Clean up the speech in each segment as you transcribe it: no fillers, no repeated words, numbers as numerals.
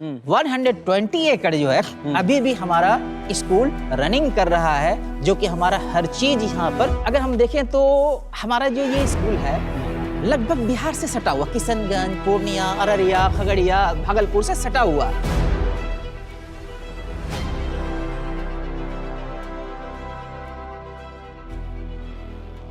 120 एकड़ जो है अभी भी हमारा स्कूल रनिंग कर रहा है, जो कि हमारा हर चीज यहाँ पर अगर हम देखें तो हमारा जो ये स्कूल है लगभग बिहार से सटा हुआ, किशनगंज, पूर्णिया, अररिया, खगड़िया, भागलपुर से सटा हुआ।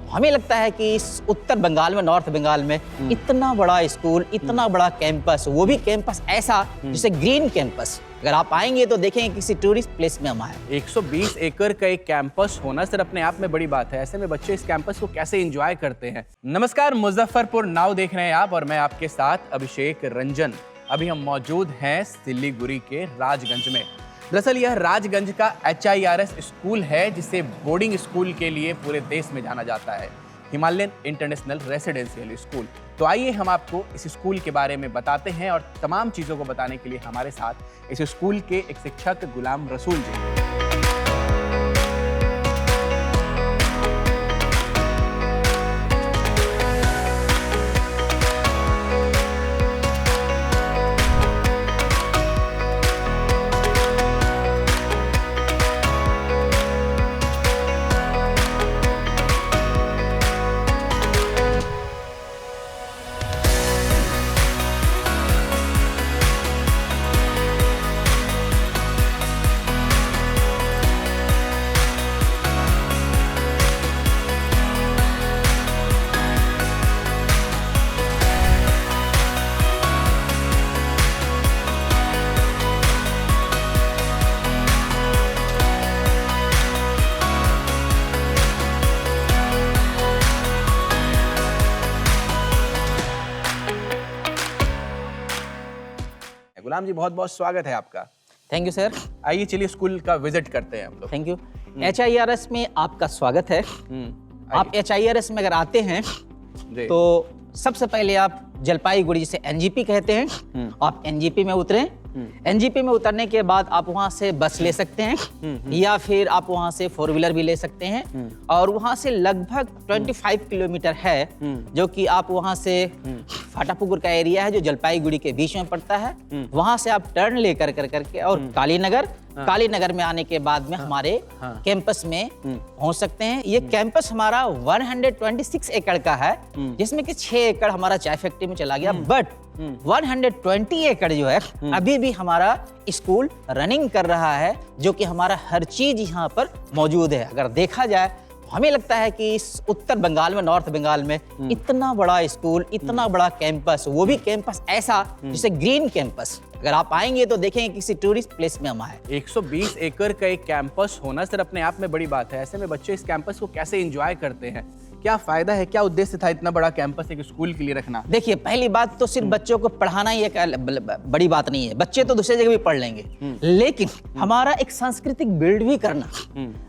हमें लगता है कि इस उत्तर बंगाल में, नॉर्थ बंगाल में इतना बड़ा स्कूल, इतना बड़ा कैंपस, वो भी कैंपस ऐसा जिसे ग्रीन कैंपस, अगर आप आएंगे तो देखेंगे किसी टूरिस्ट प्लेस में हम आए। 120 एकड़ का एक कैंपस होना सिर्फ अपने आप में बड़ी बात है। ऐसे में बच्चे इस कैंपस को कैसे एंजॉय करते हैं। नमस्कार, मुजफ्फरपुर नाउ देख रहे हैं आप और मैं आपके साथ अभिषेक रंजन। अभी हम मौजूद हैं सिलीगुड़ी के राजगंज में। दरअसल यह राजगंज का HIRS स्कूल है, जिसे बोर्डिंग स्कूल के लिए पूरे देश में जाना जाता है, हिमालयन इंटरनेशनल रेसिडेंशियल स्कूल। तो आइए हम आपको इस स्कूल के बारे में बताते हैं और तमाम चीज़ों को बताने के लिए हमारे साथ इस स्कूल के एक शिक्षक गुलाम रसूल जी। गुलाम जी, बहुत बहुत स्वागत है आपका। Thank you sir. आइए चलिए स्कूल का विजिट करते हैं हम लोग। Thank you. HIRS में आपका स्वागत है। आप HIRS में अगर आते हैं तो सबसे पहले आप जलपाईगुड़ी, जिसे NGP कहते हैं, आप NGP में उतरें। NGP में उतरने के बाद आप वहाँ से बस ले सकते हैं या फिर आप वहाँ से 4 व्हीलर भी ले सकते हैं और वहाँ से लगभग 25 किलोमीटर है, जो कि आप वहाँ से फाटापुकुर का एरिया है जो जलपाईगुड़ी के बीच में पड़ता है। वहाँ से आप टर्न लेकर करके और कालीनगर में आने के बाद में हमारे कैंपस में पहुँच सकते हैं। ये कैंपस हमारा 126 एकड़ का है, जिसमें कि 6 एकड़ हमारा चाय फैक्ट्री में चला गया, बट 120 एकड़ जो है अभी भी हमारा स्कूल रनिंग कर रहा है, जो कि हमारा हर चीज यहाँ पर मौजूद है। अगर देखा जाए हमें लगता है कि इस उत्तर बंगाल में, नॉर्थ बंगाल में इतना बड़ा स्कूल, इतना बड़ा कैंपस, वो भी कैंपस ऐसा जिसे ग्रीन कैंपस, अगर आप आएंगे तो देखेंगे किसी टूरिस्ट प्लेस में हम आए। 120 एकड़ का एक कैंपस होना सिर्फ अपने आप में बड़ी बात है। ऐसे में बच्चे इस कैंपस को कैसे एंजॉय करते हैं, क्या फायदा है, क्या उद्देश्य था इतना बड़ा कैंपस एक स्कूल के लिए रखना? देखिए, पहली बात तो सिर्फ बच्चों को पढ़ाना ही एक बड़ी बात नहीं है। बच्चे तो दूसरी जगह भी पढ़ लेंगे, लेकिन हमारा एक सांस्कृतिक बिल्ड भी करना,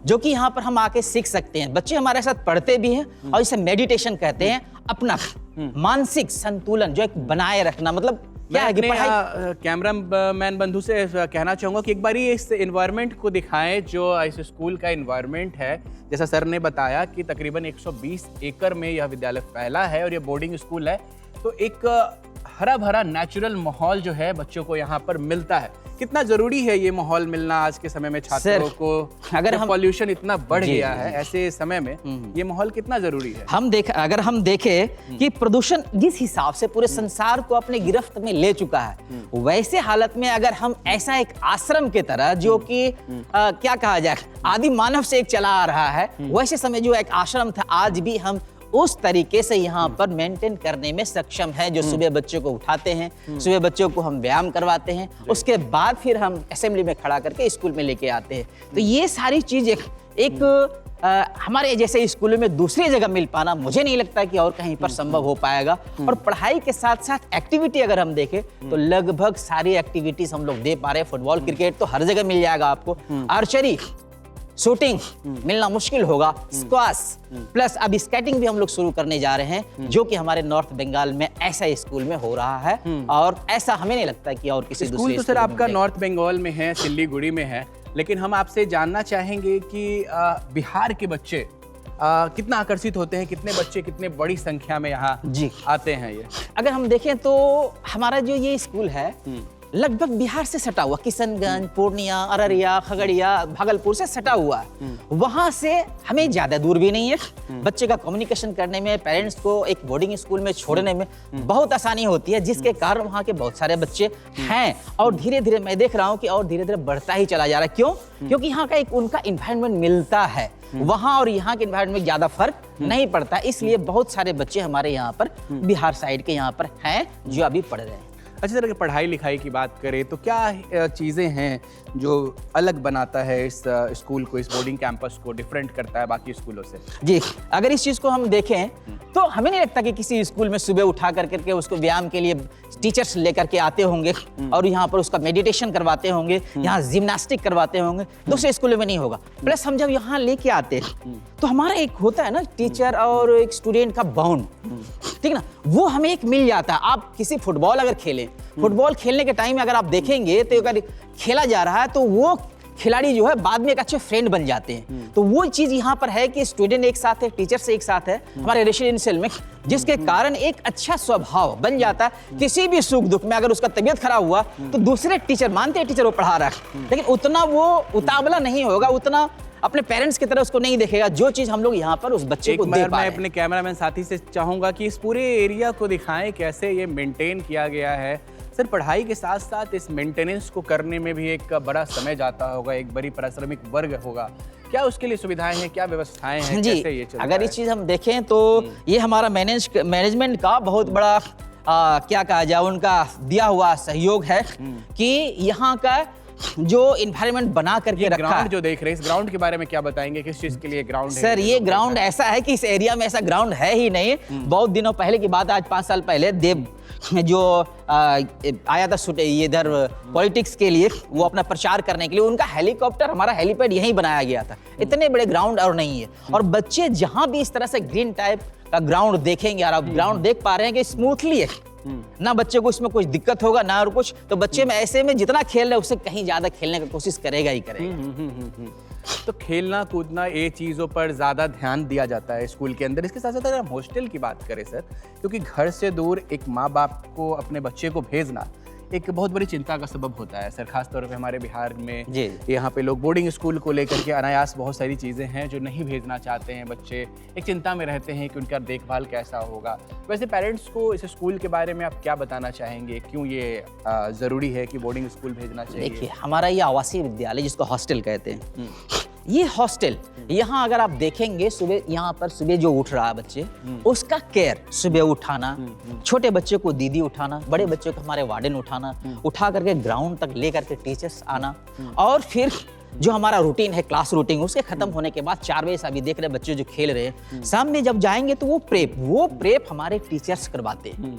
जो कि यहाँ पर हम आके सीख सकते हैं। बच्चे हमारे साथ पढ़ते भी हैं और इसे मेडिटेशन कहते हैं, अपना मानसिक संतुलन जो एक बनाए रखना। मतलब क्या है कि कैमरा मैन बंधु से कहना चाहूंगा कि एक बार इस एनवायरनमेंट को दिखाएं जो इस स्कूल का एनवायरनमेंट है। जैसा सर ने बताया कि तकरीबन 120 एकड़ में यह विद्यालय फैला है और यह बोर्डिंग स्कूल है, तो एक हरा भरा नेचुरल माहौल जो है बच्चों को यहाँ पर मिलता है। कितना जरूरी है ये माहौल मिलना आज के समय में छात्रों को? अगर हम पॉल्यूशन इतना बढ़ गया है ऐसे समय में, ये माहौल कितना जरूरी है? अगर हम देखें कि प्रदूषण जिस हिसाब से पूरे संसार को अपने गिरफ्त में ले चुका है, वैसे हालत में अगर हम ऐसा एक आश्रम के तरह, जो कि क्या कहा जाए, आदि मानव से एक चला आ रहा है, वैसे समय जो एक आश्रम था, आज भी हम उस तरीके से यहाँ पर मेंटेन करने में सक्षम है। जो सुबह बच्चों को उठाते हैं, सुबह बच्चों को हम व्यायाम करवाते हैं, उसके बाद फिर हम असेंबली में खड़ा करके स्कूल में लेके आते हैं। तो ये सारी चीज एक हमारे जैसे स्कूलों में दूसरी जगह मिल पाना, मुझे नहीं लगता कि और कहीं पर संभव हो पाएगा। और पढ़ाई के साथ साथ एक्टिविटी अगर हम देखें तो लगभग सारी एक्टिविटीज हम लोग दे पा रहे हैं। फुटबॉल, क्रिकेट तो हर जगह मिल जाएगा आपको, आर्चरी, शूटिंग मिलना मुश्किल होगा, स्क्वाश, प्लस अब स्केटिंग भी हम लोग शुरू करने जा रहे हैं, जो कि हमारे नॉर्थ बंगाल में ऐसा स्कूल में हो रहा है। और ऐसा हमें नहीं लगता कि और किसी दूसरे स्कूल तो सर आपका नॉर्थ बंगाल में है, सिलीगुड़ी में है, लेकिन हम आपसे जानना चाहेंगे कि बिहार के बच्चे कितना आकर्षित होते हैं, कितने बच्चे कितने बड़ी संख्या में यहाँ जी आते हैं? ये अगर हम देखें तो हमारा जो ये स्कूल है लगभग बिहार से सटा हुआ, किशनगंज, पूर्णिया, अररिया, खगड़िया, भागलपुर से सटा हुआ है। वहां से हमें ज्यादा दूर भी नहीं है। बच्चे का कम्युनिकेशन करने में, पेरेंट्स को एक बोर्डिंग स्कूल में छोड़ने में बहुत आसानी होती है, जिसके कारण वहाँ के बहुत सारे बच्चे हैं। और धीरे धीरे मैं देख रहा हूँ कि और धीरे धीरे बढ़ता ही चला जा रहा है। क्यों? क्योंकि यहाँ का एक उनका इन्वायरमेंट मिलता है। वहाँ और यहाँ के इन्वायरमेंट में ज्यादा फर्क नहीं पड़ता, इसलिए बहुत सारे बच्चे हमारे यहाँ पर बिहार साइड के यहाँ पर हैं जो अभी पढ़ रहे हैं। अच्छी तरह की पढ़ाई लिखाई की बात करें तो क्या चीज़ें हैं जो अलग बनाता है इस स्कूल को, इस बोर्डिंग कैंपस को डिफरेंट करता है बाकी स्कूलों से? जी, अगर इस चीज़ को हम देखें तो हमें नहीं लगता कि किसी स्कूल में सुबह उठा करके उसको व्यायाम के लिए टीचर्स लेकर के आते होंगे और यहाँ पर उसका मेडिटेशन करवाते होंगे, यहाँ जिम्नास्टिक करवाते होंगे। दूसरे स्कूलों में नहीं होगा। प्लस हम जब यहाँ लेके आते हैं तो हमारा एक होता है ना टीचर और एक स्टूडेंट का बॉन्ड, ठीक ना, वो हमें एक मिल जाता है। आप किसी फुटबॉल अगर खेलें, फुटबॉल खेलने के टाइम में अगर आप देखेंगे तो अगर खेला जा रहा है तो वो खिलाड़ी जो है बाद में एक अच्छे फ्रेंड बन जाते हैं। तो वो चीज यहाँ पर है कि स्टूडेंट एक साथ है, टीचर से एक साथ है हमारे रेसिडेंशियल में, जिसके कारण एक अच्छा स्वभाव बन जाता है। किसी भी सुख दुख में अगर उसका तबीयत खराब हुआ तो दूसरे टीचर मानते हैं टीचर वो पढ़ा रहा है, लेकिन उतना वो उतावला नहीं होगा, उतना अपने पेरेंट्स की तरह उसको नहीं देखेगा, जो चीज हम लोग यहाँ पर उस बच्चे को दे पा रहे हैं। मैं अपने कैमरामैन साथी से चाहूंगा कि इस पूरे एरिया को दिखाएं कैसे ये मेंटेन किया गया है। सर, पढ़ाई के साथ साथ इस मेंटेनेंस को करने में भी एक बड़ा समय जाता होगा, एक बड़ी पारिश्रमिक वर्ग होगा। क्या उसके लिए सुविधाएं हैं, क्या व्यवस्थाएं हैं, जी, कैसे ये चलता अगर है? इस चीज हम देखें तो ये हमारा मैनेजमेंट का बहुत बड़ा क्या कहा जाए, उनका दिया हुआ सहयोग है कि यहाँ का जो इन्वायरमेंट बना करके रखा ग्राउंड जो देख रहे हैं, इस ग्राउंड के बारे में क्या बताएंगे, किस चीज के लिए ग्राउंड है? सर, ये ग्राउंड ऐसा है कि इस एरिया में ऐसा ग्राउंड है ही नहीं। बहुत दिनों पहले की बात, आज 5 साल पहले देव जो आया था इधर पॉलिटिक्स के लिए, वो अपना प्रचार करने के लिए, उनका हेलीकॉप्टर, हमारा हेलीपैड यहीं बनाया गया था। इतने बड़े ग्राउंड और नहीं है। और बच्चे जहां भी इस तरह से ग्रीन टाइप का ग्राउंड देखेंगे, और आप ग्राउंड देख पा रहे हैं कि स्मूथली है ना, बच्चे को इसमें कुछ दिक्कत होगा ना और कुछ, तो बच्चे में ऐसे में जितना खेल रहे हैं उससे कहीं ज्यादा खेलने की कोशिश करेगा ही करेगा। तो खेलना कूदना ये चीज़ों पर ज़्यादा ध्यान दिया जाता है स्कूल के अंदर। इसके साथ साथ अगर हम हॉस्टल की बात करें सर, क्योंकि घर से दूर एक माँ बाप को अपने बच्चे को भेजना एक बहुत बड़ी चिंता का सबब होता है सर, खासतौर पे हमारे बिहार में। यहाँ पे लोग बोर्डिंग स्कूल को लेकर के अनायास बहुत सारी चीज़ें हैं जो नहीं भेजना चाहते हैं। बच्चे एक चिंता में रहते हैं कि उनका देखभाल कैसा होगा। वैसे पेरेंट्स को इस स्कूल के बारे में आप क्या बताना चाहेंगे, क्यों ये ज़रूरी है कि बोर्डिंग स्कूल भेजना चाहिए? देखिए, हमारा ये आवासीय विद्यालय जिसको हॉस्टल कहते हैं, ये हॉस्टल यहाँ अगर आप देखेंगे, सुबह यहाँ पर सुबह जो उठ रहा है बच्चे, उसका केयर, सुबह उठाना, छोटे बच्चे को दीदी उठाना, बड़े बच्चे को हमारे वार्डन उठाना, उठा करके ग्राउंड तक ले करके टीचर्स आना, और फिर जो हमारा रूटीन है, क्लास रूटीन, उसके खत्म होने के बाद 4 बजे से अभी देख रहे बच्चे जो खेल रहे हैं, सामने जब जाएंगे तो वो प्रेप हमारे टीचर्स करवाते हैं।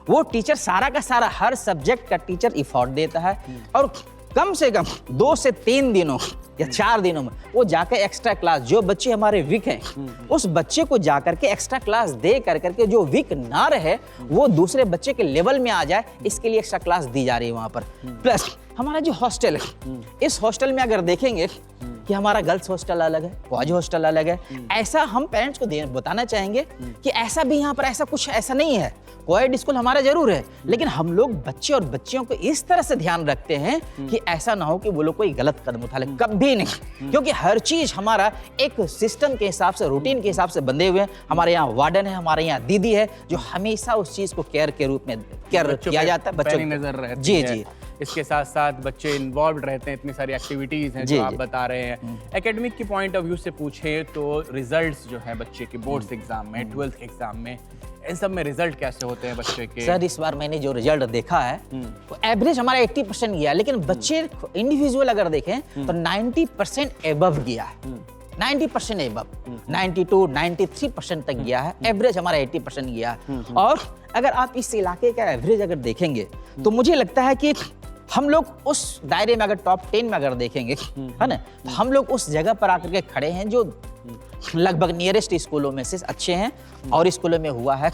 वो टीचर सारा का सारा हर सब्जेक्ट का टीचर इफोर्ट देता है, और कम से कम 2 से 3 दिनों या 4 दिनों में वो जाकर एक्स्ट्रा क्लास, जो बच्चे हमारे वीक हैं उस बच्चे को जाकर के एक्स्ट्रा क्लास दे करके, जो वीक ना रहे वो दूसरे बच्चे के लेवल में आ जाए, इसके लिए एक्स्ट्रा क्लास दी जा रही है वहाँ पर। प्लस हमारा जो हॉस्टल है, इस हॉस्टल में अगर देखेंगे कि हमारा गर्ल्स हॉस्टल अलग है, बॉयज हॉस्टल अलग है, ऐसा हम पेरेंट्स को बताना चाहेंगे कि ऐसा भी यहाँ पर ऐसा कुछ ऐसा नहीं है। कोएड स्कूल हमारा जरूर है, लेकिन हम लोग बच्चे और बच्चियों को इस तरह से ध्यान रखते हैं कि ऐसा ना हो कि वो लोग कोई गलत कदम उठा ले, कभी नहीं। क्योंकि हर चीज हमारा एक सिस्टम के हिसाब से, रूटीन के हिसाब से बंधे हुए हैं। हमारे यहाँ वार्डन है, हमारे यहाँ दीदी है, जो हमेशा उस चीज को केयर के रूप में केयर किया जाता है। बच्चों की नजर रहती जी है। जी। इसके साथ साथ बच्चे इन्वॉल्व रहते हैं, इतनी सारी एक्टिविटीज हैं जो आप बता रहे हैं। एकेडमिक की पॉइंट ऑफ व्यू से पूछे तो रिजल्ट्स जो है बच्चे के बोर्ड्स एग्जाम में, 12th के एग्जाम में, इन सब में रिजल्ट कैसे होते हैं बच्चे के? सर, इस बार मैंने जो रिजल्ट देखा है तो एवरेज हमारा 80% गया, लेकिन बच्चे इंडिविजुअल अगर देखें तो 90% एबव गया है। 90% एबव, 92, 93% तक गया है। एवरेज हमारा 80% गया है। और अगर आप इस इलाके का एवरेज अगर देखेंगे तो मुझे लगता है कि हम लोग उस दायरे में अगर टॉप 10 में अगर देखेंगे, है ना, तो हम लोग उस जगह पर आकर के खड़े हैं जो लगभग नियरेस्ट स्कूलों में से अच्छे हैं। और स्कूलों में हुआ है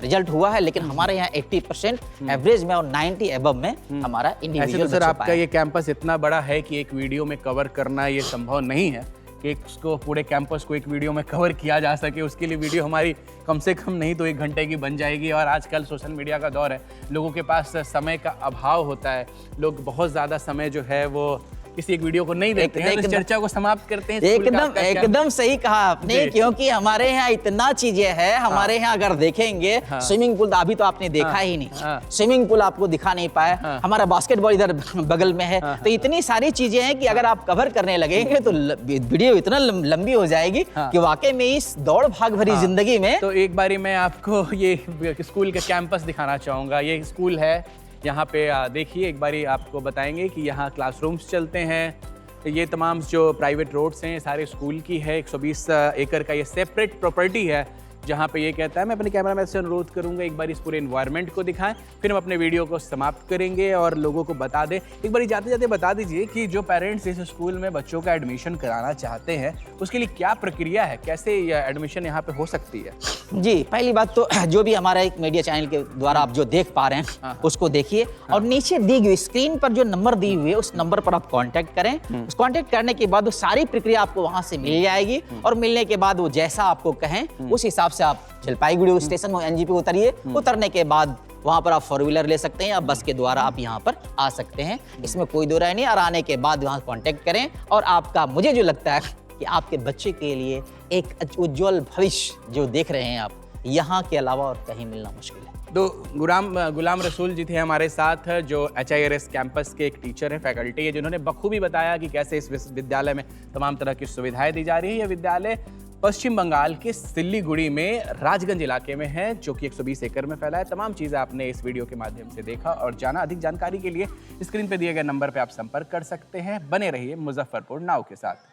रिजल्ट हुआ है, लेकिन हमारे यहाँ 80% एवरेज में और 90 एबव में हमारा इंडिविजुअल। ऐसे तो सर आपका ये कैंपस इतना बड़ा है कि एक वीडियो में कवर करना ये संभव नहीं है, कि उसको पूरे कैंपस को एक वीडियो में कवर किया जा सके, उसके लिए वीडियो हमारी कम से कम नहीं तो 1 घंटे की बन जाएगी। और आजकल सोशल मीडिया का दौर है, लोगों के पास समय का अभाव होता है, लोग बहुत ज़्यादा समय जो है वो किसी एक वीडियो को नहीं देखते हैं, तो इस चर्चा को समाप्त करते हैं। एकदम सही कहा आपने, क्योंकि हमारे यहाँ इतना चीजें हैं। हमारे यहाँ अगर देखेंगे स्विमिंग पूल अभी तो आपने देखा ही नहीं, स्विमिंग पूल आपको दिखा नहीं पाया। हमारा बास्केटबॉल इधर बगल में है, तो इतनी सारी चीजें हैं कि अगर आप कवर करने लगेंगे तो वीडियो इतना लंबी हो जाएगी कि वाकई में इस दौड़ भाग भरी जिंदगी में। तो एक बारी मैं आपको ये स्कूल का कैंपस दिखाना चाहूंगा। ये स्कूल है, यहाँ पे देखिए, एक बारी आपको बताएंगे कि यहाँ क्लासरूम्स चलते हैं। ये तमाम जो प्राइवेट रोड्स हैं सारे स्कूल की है। 120 एकड़ का ये सेपरेट प्रॉपर्टी है, जहाँ पे ये कहता है। मैं अपने कैमरामैन से अनुरोध करूंगा एक बार इस पूरे एनवायरनमेंट को दिखाएं, फिर हम अपने वीडियो को समाप्त करेंगे और लोगों को बता दें। एक बार जाते जाते बता दीजिए कि जो पेरेंट्स इस स्कूल में बच्चों का एडमिशन कराना चाहते हैं उसके लिए क्या प्रक्रिया है, कैसे एडमिशन यहाँ पे हो सकती है। जी, पहली बात तो जो भी हमारा एक मीडिया चैनल के द्वारा आप जो देख पा रहे हैं उसको देखिए, और नीचे दी गई स्क्रीन पर जो नंबर दी हुई है उस नंबर पर आप कांटेक्ट करें। उस कांटेक्ट करने के बाद वो सारी प्रक्रिया आपको वहां से मिल जाएगी, और मिलने के बाद वो जैसा आपको कहें उस हिसाब से आप जलपाईगुड़ी स्टेशन में एनजीपी उतरिए। उतरने के बाद वहां पर आप 4 व्हीलर ले सकते हैं या बस के द्वारा आप यहाँ पर आ सकते हैं, इसमें कोई दो राय नहीं। और आने के बाद वहां कांटेक्ट करें, और आपका, मुझे जो लगता है कि आपके बच्चे के लिए एक उज्जवल भविष्य जो देख रहे हैं आप, यहाँ के अलावा और कहीं मिलना मुश्किल है। तो गुलाम रसूल जी थे हमारे साथ, जो HIRS कैंपस के एक टीचर हैं, फैकल्टी है, जिन्होंने बखूबी बताया कि कैसे इस विश्वविद्यालय में तमाम तरह की सुविधाएं दी जा रही है। यह विद्यालय पश्चिम बंगाल के सिल्लीगुड़ी में राजगंज इलाके में है, जो कि 120 एकड़ में फैला है। तमाम चीज़ें आपने इस वीडियो के माध्यम से देखा और जाना। अधिक जानकारी के लिए स्क्रीन पर दिए गए नंबर पर आप संपर्क कर सकते हैं। बने रहिए मुजफ्फरपुर नाउ के साथ।